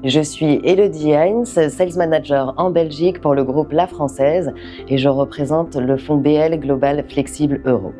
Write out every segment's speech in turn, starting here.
Je suis Elodie Heinz, Sales Manager en Belgique pour le groupe La Française et je représente le fonds BL Global Flexible Euro.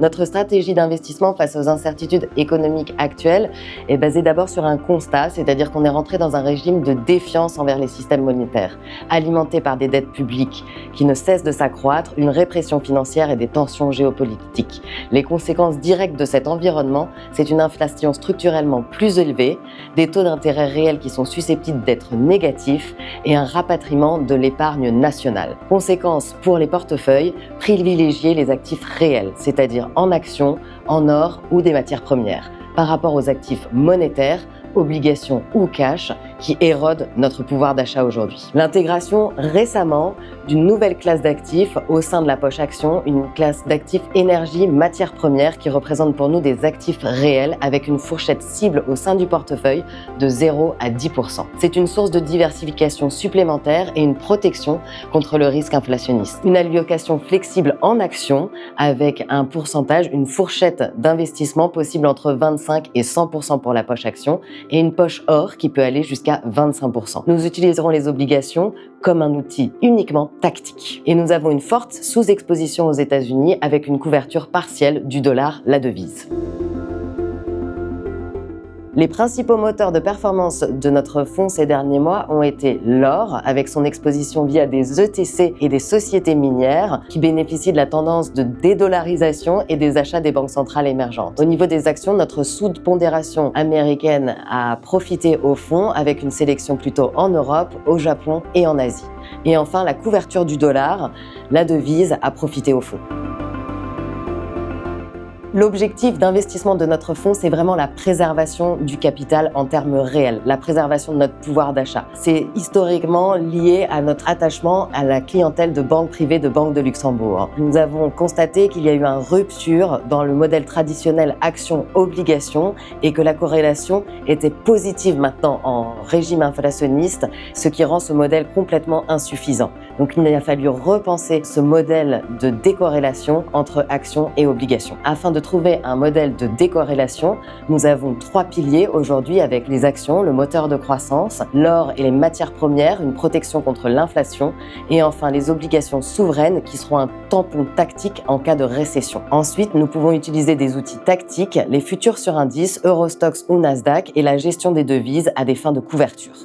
Notre stratégie d'investissement face aux incertitudes économiques actuelles est basée d'abord sur un constat, c'est-à-dire qu'on est rentré dans un régime de défiance envers les systèmes monétaires, alimenté par des dettes publiques qui ne cessent de s'accroître, une répression financière et des tensions géopolitiques. Les conséquences directes de cet environnement, c'est une inflation structurellement plus élevée, des taux d'intérêt réels qui sont susceptibles d'être négatifs et un rapatriement de l'épargne nationale. Conséquence pour les portefeuilles, privilégier les actifs réels, c'est-à-dire en actions, en or ou des matières premières, par rapport aux actifs monétaires, obligations ou cash qui érodent notre pouvoir d'achat aujourd'hui. L'intégration récemment d'une nouvelle classe d'actifs au sein de la poche action, une classe d'actifs énergie matières premières qui représente pour nous des actifs réels avec une fourchette cible au sein du portefeuille de 0 à 10%. C'est une source de diversification supplémentaire et une protection contre le risque inflationniste. Une allocation flexible en actions avec un pourcentage, une fourchette d'investissement possible entre 25 et 100% pour la poche action et une poche or qui peut aller jusqu'à 25%. Nous utiliserons les obligations comme un outil uniquement tactique. Et nous avons une forte sous-exposition aux États-Unis avec une couverture partielle du dollar, la devise. Les principaux moteurs de performance de notre fonds ces derniers mois ont été l'or, avec son exposition via des ETC et des sociétés minières qui bénéficient de la tendance de dédollarisation et des achats des banques centrales émergentes. Au niveau des actions, notre sous-pondération américaine a profité au fonds avec une sélection plutôt en Europe, au Japon et en Asie. Et enfin, la couverture du dollar, la devise, a profité au fonds. L'objectif d'investissement de notre fonds, c'est vraiment la préservation du capital en termes réels, la préservation de notre pouvoir d'achat. C'est historiquement lié à notre attachement à la clientèle de banques privées de Banque de Luxembourg. Nous avons constaté qu'il y a eu une rupture dans le modèle traditionnel action-obligation et que la corrélation était positive maintenant en régime inflationniste, ce qui rend ce modèle complètement insuffisant. Donc il a fallu repenser ce modèle de décorrélation entre actions et obligations. Afin de trouver un modèle de décorrélation, nous avons 3 piliers aujourd'hui avec les actions, le moteur de croissance, l'or et les matières premières, une protection contre l'inflation et enfin les obligations souveraines qui seront un tampon tactique en cas de récession. Ensuite, nous pouvons utiliser des outils tactiques, les futurs sur indice, Eurostoxx ou Nasdaq et la gestion des devises à des fins de couverture.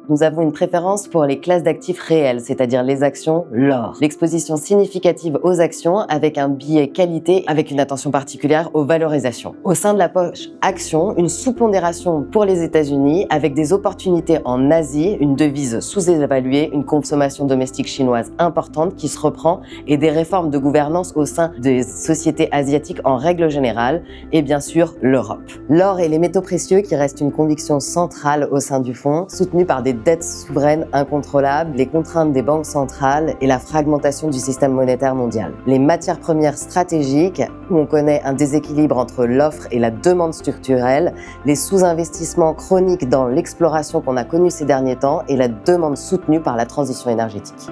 Nous avons une préférence pour les classes d'actifs réels, c'est-à-dire les actions, l'or. L'exposition significative aux actions avec un biais qualité avec une attention particulière aux valorisations. Au sein de la poche actions, une sous-pondération pour les États-Unis avec des opportunités en Asie, une devise sous-évaluée, une consommation domestique chinoise importante qui se reprend et des réformes de gouvernance au sein des sociétés asiatiques en règle générale et bien sûr l'Europe. L'or et les métaux précieux qui restent une conviction centrale au sein du fonds, soutenue par des dettes souveraines incontrôlables, les contraintes des banques centrales et la fragmentation du système monétaire mondial. Les matières premières stratégiques, où on connaît un déséquilibre entre l'offre et la demande structurelle, les sous-investissements chroniques dans l'exploration qu'on a connus ces derniers temps et la demande soutenue par la transition énergétique.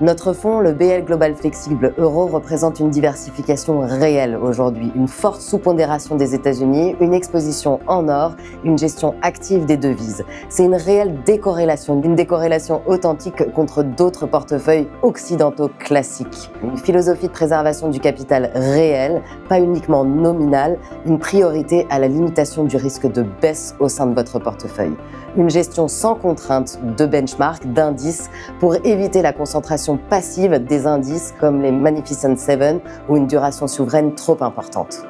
Notre fonds, le BL Global Flexible Euro, représente une diversification réelle aujourd'hui, une forte sous-pondération des États-Unis, une exposition en or, une gestion active des devises. C'est une réelle décorrélation, une décorrélation authentique contre d'autres portefeuilles occidentaux classiques. Une philosophie de préservation du capital réel, pas uniquement nominale, une priorité à la limitation du risque de baisse au sein de votre portefeuille. Une gestion sans contrainte de benchmark, d'indices, pour éviter la concentration passive des indices comme les Magnificent Seven ou une duration souveraine trop importante.